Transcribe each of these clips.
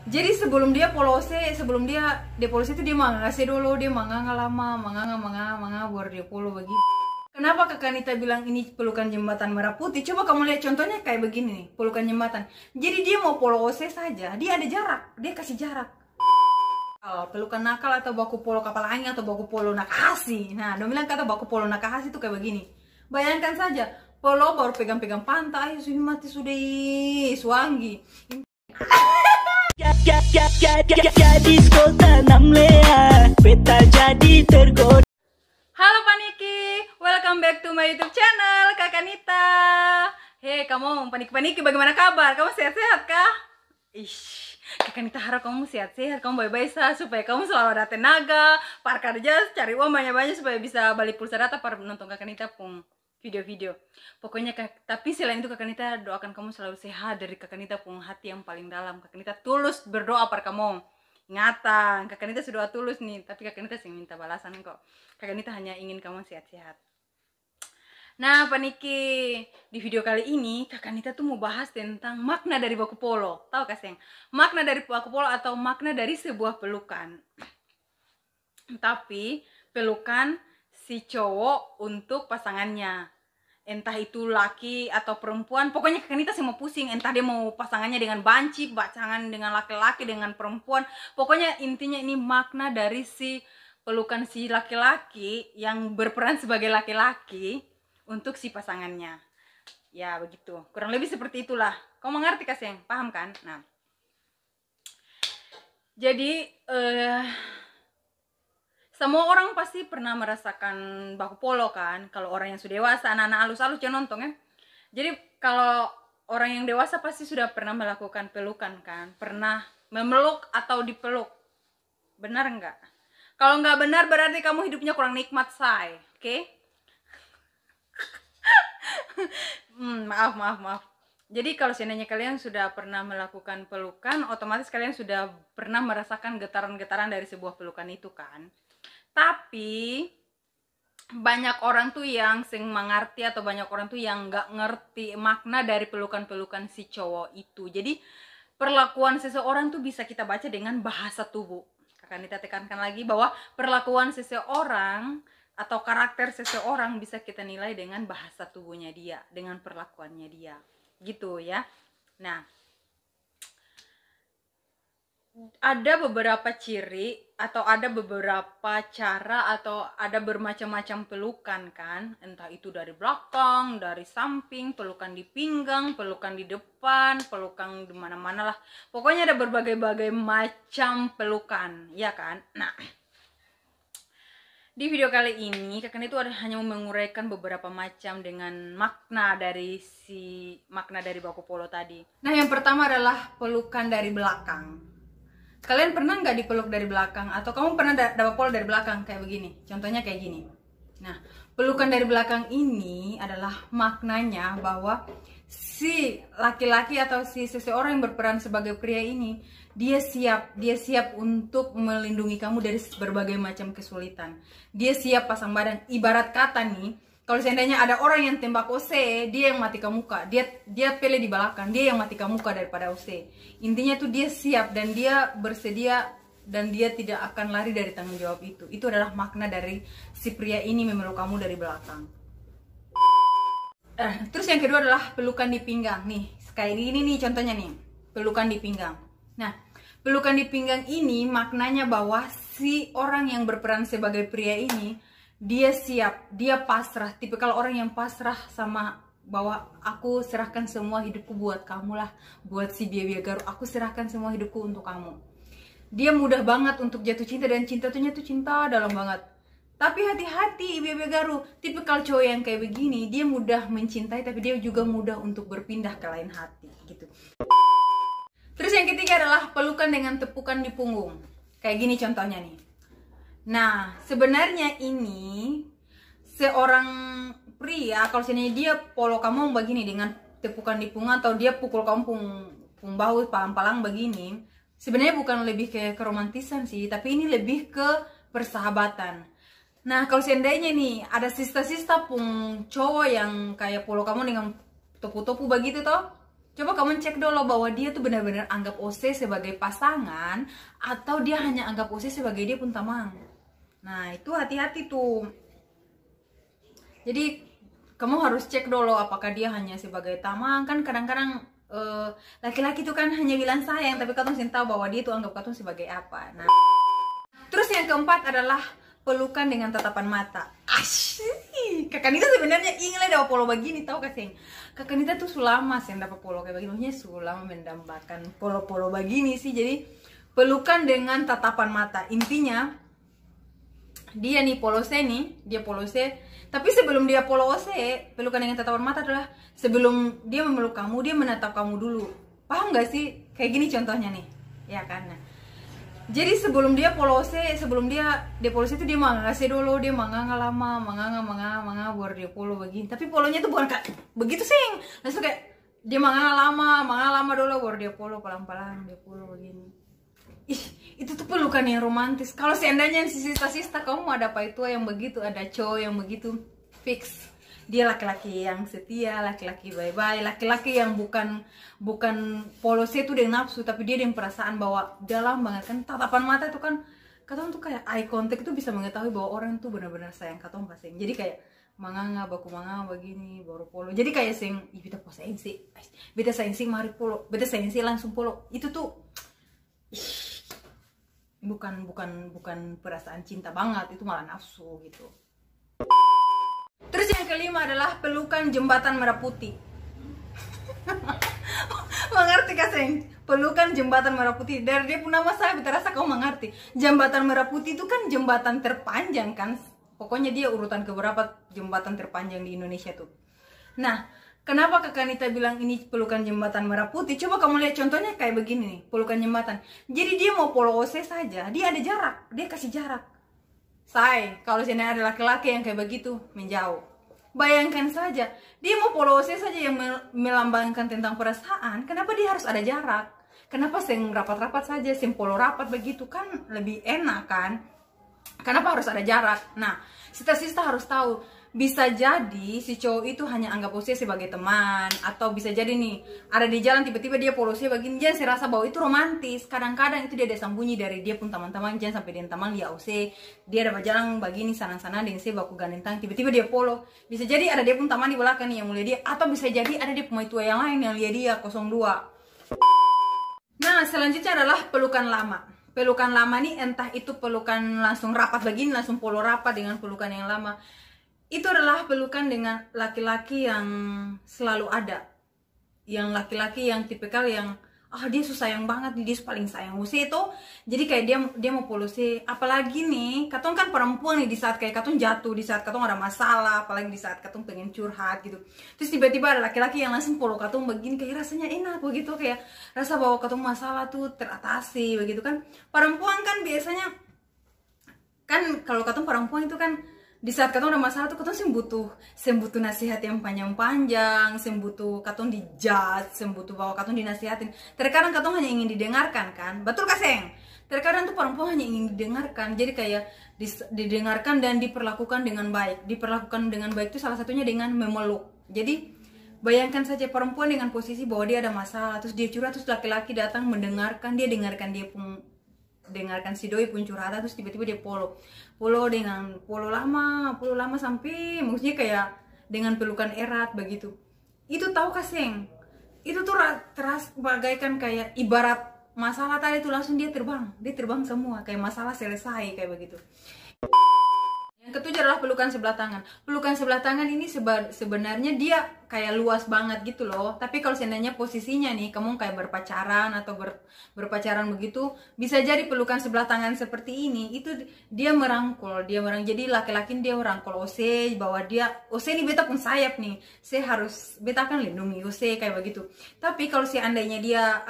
Jadi sebelum dia polose, sebelum dia polose itu dia ngasih dulu, dia manganga lama, manganga baru dia polo begitu. Kenapa Kak Kanita bilang ini pelukan jembatan merah putih? Coba kamu lihat contohnya kayak begini nih, pelukan jembatan. Jadi dia mau polose saja, dia ada jarak, dia kasih jarak. Pelukan nakal atau baku polo kapal angin atau baku polo nakahasi. Nah, dia bilang kata baku polo nakahasi itu kayak begini. Bayangkan saja, polo baru pegang-pegang pantai, sudah mati sudah suanggi. Gadis kota Namlea, peta jadi tergoda. Halo Paniki, welcome back to my YouTube channel Kak Kanita. Hei kamu Paniki, bagaimana kabar? Kamu sehat-sehat kah? Ish, Kak Kanita harap kamu sehat-sehat, kamu baik-baik saja supaya kamu selalu ada tenaga, par kerja, cari uang banyak-banyak supaya bisa balik pulsa data para menonton Kak Kanita pun video-video. Pokoknya tapi selain itu Kak Kanita doakan kamu selalu sehat dari Kak Kanita pun hati yang paling dalam. Kak Kanita tulus berdoa par kamu. Ingatan, Kak Kanita sudah tulus nih, tapi Kak Kanita sih minta balasan kok. Kak Kanita hanya ingin kamu sehat-sehat. Nah, Paniki, di video kali ini Kak Kanita tuh mau bahas tentang makna dari baku polo. Tahu kah, Seng? Makna dari baku polo atau makna dari sebuah pelukan. Tapi pelukan si cowok untuk pasangannya. Entah itu laki atau perempuan, pokoknya Kak Kanita sih mau pusing, entah dia mau pasangannya dengan banci, pasangan dengan laki-laki, dengan perempuan. Pokoknya intinya ini makna dari si pelukan si laki-laki yang berperan sebagai laki-laki untuk si pasangannya. Ya begitu, kurang lebih seperti itulah. Kamu mengerti Kak Seng? Paham kan? Nah, jadi semua orang pasti pernah merasakan baku polo kan. Kalau orang yang sudah dewasa, anak-anak halus-halus jangan nonton ya. Jadi kalau orang yang dewasa pasti sudah pernah melakukan pelukan kan. Pernah memeluk atau dipeluk. Benar enggak? Kalau enggak benar berarti kamu hidupnya kurang nikmat, say. Oke? Maaf. Jadi kalau seandainya kalian sudah pernah melakukan pelukan, otomatis kalian sudah pernah merasakan getaran-getaran dari sebuah pelukan itu kan. Tapi banyak orang tuh yang sing mengerti atau banyak orang tuh yang nggak ngerti makna dari pelukan-pelukan si cowok itu. Jadi perlakuan seseorang tuh bisa kita baca dengan bahasa tubuh. Akan kita tekankan lagi bahwa perlakuan seseorang atau karakter seseorang bisa kita nilai dengan bahasa tubuhnya dia, dengan perlakuannya dia, gitu ya. Nah, ada beberapa ciri atau ada beberapa cara atau ada bermacam-macam pelukan kan, entah itu dari belakang, dari samping, pelukan di pinggang, pelukan di depan, pelukan di mana-mana lah. Pokoknya ada berbagai-bagai macam pelukan, ya kan? Nah, di video kali ini Kak Kanita itu hanya menguraikan beberapa macam dengan makna dari baku polo tadi. Nah, yang pertama adalah pelukan dari belakang. Kalian pernah nggak dipeluk dari belakang? Atau kamu pernah dapat polo dari belakang kayak begini? Contohnya kayak gini. Nah, pelukan dari belakang ini adalah maknanya bahwa si laki-laki atau si seseorang yang berperan sebagai pria ini, dia siap untuk melindungi kamu dari berbagai macam kesulitan. Dia siap pasang badan. Ibarat kata nih, kalau seandainya ada orang yang tembak OC, dia yang mati ke muka. Dia pele di belakang, dia yang mati ke muka daripada OC. Intinya tuh dia siap dan dia bersedia dan dia tidak akan lari dari tanggung jawab itu. Itu adalah makna dari si pria ini memeluk kamu dari belakang. Terus yang kedua adalah pelukan di pinggang. Nih, kayak gini nih contohnya nih. Pelukan di pinggang. Nah, pelukan di pinggang ini maknanya bahwa si orang yang berperan sebagai pria ini, dia siap, dia pasrah. Tipikal orang yang pasrah sama bahwa aku serahkan semua hidupku buat kamu lah, buat si Bia Garu, aku serahkan semua hidupku untuk kamu. Dia mudah banget untuk jatuh cinta dan cintanya tuh cinta dalam banget. Tapi hati-hati Bia Garu, tipikal cowok yang kayak begini, dia mudah mencintai tapi dia juga mudah untuk berpindah ke lain hati gitu. Terus yang ketiga adalah pelukan dengan tepukan di punggung. Kayak gini contohnya nih. Nah, sebenarnya ini seorang pria kalau seandainya dia polo kamu begini dengan tepukan di punggung atau dia pukul kamu pung bahu palang-palang begini, sebenarnya bukan lebih ke keromantisan sih, tapi ini lebih ke persahabatan. Nah, kalau seandainya nih ada sista-sista pung cowok yang kayak polo kamu dengan topu-topu begitu toh, Coba kamu cek dulu bahwa dia tuh benar-benar anggap Ose sebagai pasangan atau dia hanya anggap Ose sebagai dia pun tamang. Nah, itu hati-hati tuh. Jadi kamu harus cek dulu apakah dia hanya sebagai tamang. Kan kadang-kadang laki-laki tuh kan hanya bilang sayang, tapi katong sih tahu bahwa dia tuh anggap katong sebagai apa. Nah, terus yang keempat adalah pelukan dengan tatapan mata. Asyik. Kakak Nita sebenarnya ingin dapat polo begini, tahu kasih? Kakak Nita tuh sulama sih dapat polo kayak begini, maksudnya sulama mendambakan polo-polo begini sih. Jadi pelukan dengan tatapan mata, intinya dia nih polose nih, dia polose. Tapi sebelum dia polose, pelukan dengan tatapan mata adalah sebelum dia memeluk kamu, dia menatap kamu dulu. Paham gak sih? Kayak gini contohnya nih, ya kan? Nah, jadi sebelum dia polose, sebelum dia polose itu dia mangase dulu, dia manganga lama, manganga baru dia polo begini. Tapi polonya tuh bukan kayak begitu sih, langsung kayak dia manganga lama dulu baru dia polo pelan-pelan, dia polo begini. Ih, itu tuh pelukan yang romantis. Kalau seandainya si sista-sista kamu ada apa itu yang begitu, ada cowok yang begitu, fix dia laki-laki yang setia, laki-laki bye-bye, laki-laki yang bukan polose itu dengan nafsu, tapi dia dengan perasaan bahwa dalam banget kan tatapan mata itu kan katong tuh kayak eye contact itu bisa mengetahui bahwa orang tuh benar-benar sayang katong pas sayang. Jadi kayak manganga baku manganga begini baru polo. Jadi kayak sing beta posain sih, beta sayang sih mari polo, beta sayang sih langsung polo. Itu tuh bukan perasaan cinta banget, itu malah nafsu gitu. Terus yang kelima adalah pelukan jembatan merah putih. Mengerti kaseng? Pelukan jembatan merah putih. Dari dia pun nama saya, terasa kau mengerti. Jembatan merah putih itu kan jembatan terpanjang kan. Pokoknya dia urutan keberapa jembatan terpanjang di Indonesia tuh. Nah, kenapa Kakak Nita bilang ini pelukan jembatan merah putih? Coba kamu lihat contohnya kayak begini nih, pelukan jembatan. Jadi dia mau polo ose saja, dia ada jarak, dia kasih jarak. Kalau sini ada laki-laki yang kayak begitu, menjauh. Bayangkan saja, dia mau polo ose saja yang melambangkan tentang perasaan, kenapa dia harus ada jarak? Kenapa sing rapat-rapat saja, sing polo rapat begitu kan lebih enak kan? Kenapa harus ada jarak? Nah, sista-sista harus tahu, bisa jadi si cowok itu hanya anggap Ose sebagai teman, atau bisa jadi nih ada di jalan tiba-tiba dia polose begini, jangan saya rasa bahwa itu romantis. Kadang-kadang itu dia ada sembunyi dari dia pun teman-teman, jangan sampai dia teman dia Ose, dia ada berjalan begini sana-sana dengan saya baku gandeng, tiba-tiba dia polo. Bisa jadi ada dia pun teman di belakang nih yang mulia dia, atau bisa jadi ada dia pemain tua yang lain yang lihat dia 02. Nah, selanjutnya adalah pelukan lama. Pelukan lama nih entah itu pelukan langsung rapat begini, langsung polo rapat dengan pelukan yang lama. Itu adalah pelukan dengan laki-laki yang selalu ada. Yang laki-laki yang tipikal yang dia sayang banget, dia paling sayang Ose itu. Jadi kayak dia mau polose. Apalagi nih, katong kan perempuan nih, di saat kayak katong jatuh, di saat katong ada masalah, apalagi di saat katong pengen curhat gitu. Terus tiba-tiba ada laki-laki yang langsung polo katong begini, kayak rasanya enak begitu, kayak rasa bahwa katong masalah tuh teratasi begitu kan. Perempuan kan biasanya kan kalau katong perempuan itu kan di saat katong ada masalah tuh katong sembutuh nasihat yang panjang-panjang, sembutuh katong dijudge, sembutuh bahwa katong dinasihatin. Terkadang katong hanya ingin didengarkan kan, betul kaseng? Terkadang tuh perempuan hanya ingin didengarkan, jadi kayak didengarkan dan diperlakukan dengan baik. Diperlakukan dengan baik itu salah satunya dengan memeluk. Jadi bayangkan saja perempuan dengan posisi bahwa dia ada masalah, terus dia curhat, terus laki-laki datang mendengarkan, dia dengarkan si doi pun curhatan, terus tiba-tiba dia polo dengan polo lama sampai maksudnya kayak dengan pelukan erat begitu. Itu tahu kaseng, itu tuh teras bagaikan kayak ibarat masalah tadi tuh langsung dia terbang semua, kayak masalah selesai kayak begitu. Yang ketujuh adalah pelukan sebelah tangan. Pelukan sebelah tangan ini sebenarnya dia kayak luas banget gitu loh. Tapi kalau seandainya posisinya nih, kamu kayak berpacaran atau berpacaran begitu, bisa jadi pelukan sebelah tangan seperti ini, itu dia merangkul. Jadi laki-laki dia merangkul Ose, bahwa Ose ini beta pun sayap nih. Beta akan lindungi Ose kayak begitu. Tapi kalau seandainya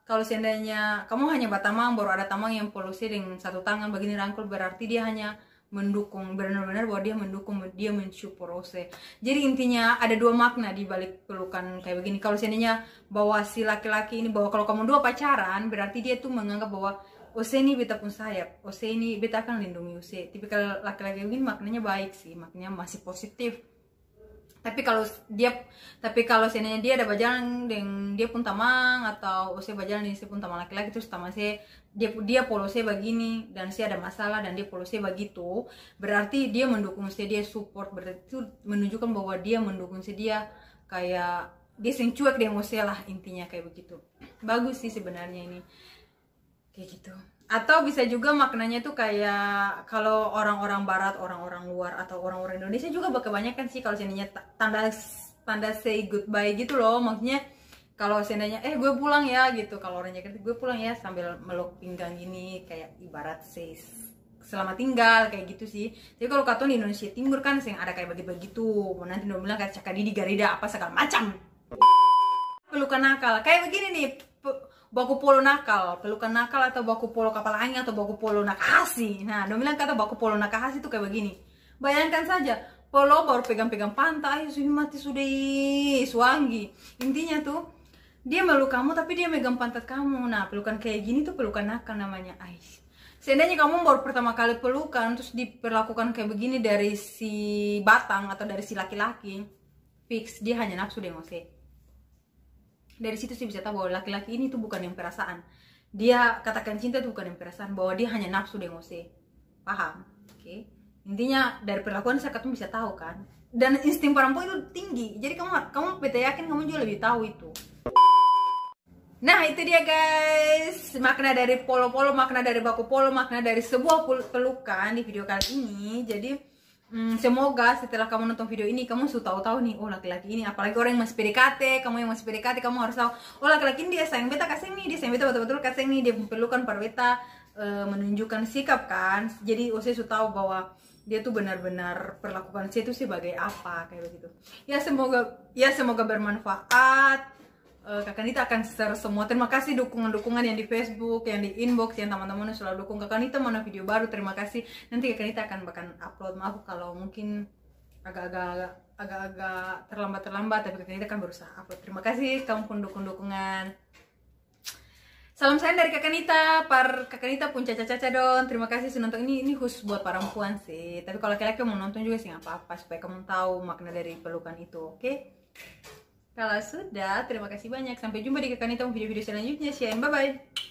kalau seandainya kamu hanya batamang, baru ada tamang yang polose dengan satu tangan begini rangkul, berarti dia hanya mendukung, benar-benar bahwa dia mendukung, dia mensupport Ose. Jadi intinya ada dua makna di balik pelukan kayak begini. Kalau seandainya bahwa si laki-laki ini, bahwa kalau kamu dua pacaran, berarti dia tuh menganggap bahwa Ose ini beta pun sayap, Ose ini beta akan lindungi Ose. Tipikal laki-laki begini maknanya baik sih, maknanya masih positif. Tapi kalau seandainya dia ada berjalan dengan dia pun tamang, atau saya berjalan dengan saya pun tamang laki-laki, terus tamang saya dia polo saya begini dan saya ada masalah dan dia polo saya begitu, berarti dia mendukung saya, dia support, berarti itu menunjukkan bahwa dia mendukung saya, dia kayak dia sering cuek dia mau saya lah, intinya kayak begitu. Bagus sih sebenarnya ini kayak gitu. Atau bisa juga maknanya tuh kayak kalau orang-orang barat, orang-orang luar, atau orang-orang Indonesia juga kebanyakan sih kalau seandainya tanda say goodbye gitu loh. Maksudnya kalau seandainya gue pulang ya gitu, kalau orang Jakarta gue pulang ya sambil meluk pinggang gini, kayak ibarat say selamat tinggal kayak gitu sih. Jadi kalau kata di Indonesia Timur kan sering ada kayak begitu, nanti udah bilang kayak cakadidi garida apa segala macam. Pelukan nakal kayak begini nih, baku polo nakal, pelukan nakal, atau baku polo kapal angin, atau baku polo nakahasi. Nah, dia bilang kata baku polo nakahasi itu kayak begini. Bayangkan saja, polo baru pegang-pegang pantai, sudah mati sudah suanggi. Intinya tuh dia meluk kamu tapi dia megang pantat kamu. Nah, pelukan kayak gini tuh pelukan nakal namanya. Seandainya kamu baru pertama kali pelukan terus diperlakukan kayak begini dari si batang atau dari si laki-laki, fix dia hanya nafsu deh ngose. Dari situ sih bisa tahu bahwa laki-laki ini tuh bukan yang perasaan. Dia katakan cinta tuh bukan yang perasaan, bahwa dia hanya nafsu dengose. Paham? Oke. Intinya dari perlakuan saya kamu bisa tahu kan. Dan insting perempuan itu tinggi. Jadi kamu beta yakin kamu juga lebih tahu itu. Nah, itu dia guys, makna dari polo-polo, makna dari baku polo, makna dari sebuah pelukan di video kali ini. Jadi semoga setelah kamu nonton video ini kamu sudah tahu nih, oh laki-laki ini, apalagi orang yang masih PDKT, kamu yang masih PDKT, kamu harus tahu, oh laki-laki ini dia sayang beta kasih nih, dia sayang beta betul-betul kasih nih, dia perlukan pada beta menunjukkan sikap kan. Jadi saya sudah tahu bahwa dia tuh benar-benar perlakukan saya itu sebagai apa kayak begitu. Ya semoga bermanfaat. Kakak Nita akan share semua. Terima kasih dukungan-dukungan yang di Facebook, yang di inbox, yang teman-teman selalu dukung Kakak Nita mana video baru. Terima kasih. Nanti Kakak Nita akan upload. Maaf kalau mungkin agak-agak terlambat, tapi Kakak Nita akan berusaha upload. Terima kasih kamu pun dukung-dukungan. Salam sayang dari Kakak Nita, Kakak Nita pun caca-caca don. Terima kasih sudah nonton. Ini khusus buat perempuan sih. Tapi kalau laki-laki mau nonton juga sih nggak apa-apa, supaya kamu tahu makna dari pelukan itu, oke? Kalau sudah, terima kasih banyak. Sampai jumpa di Kakak Nita video-video selanjutnya. Bye-bye.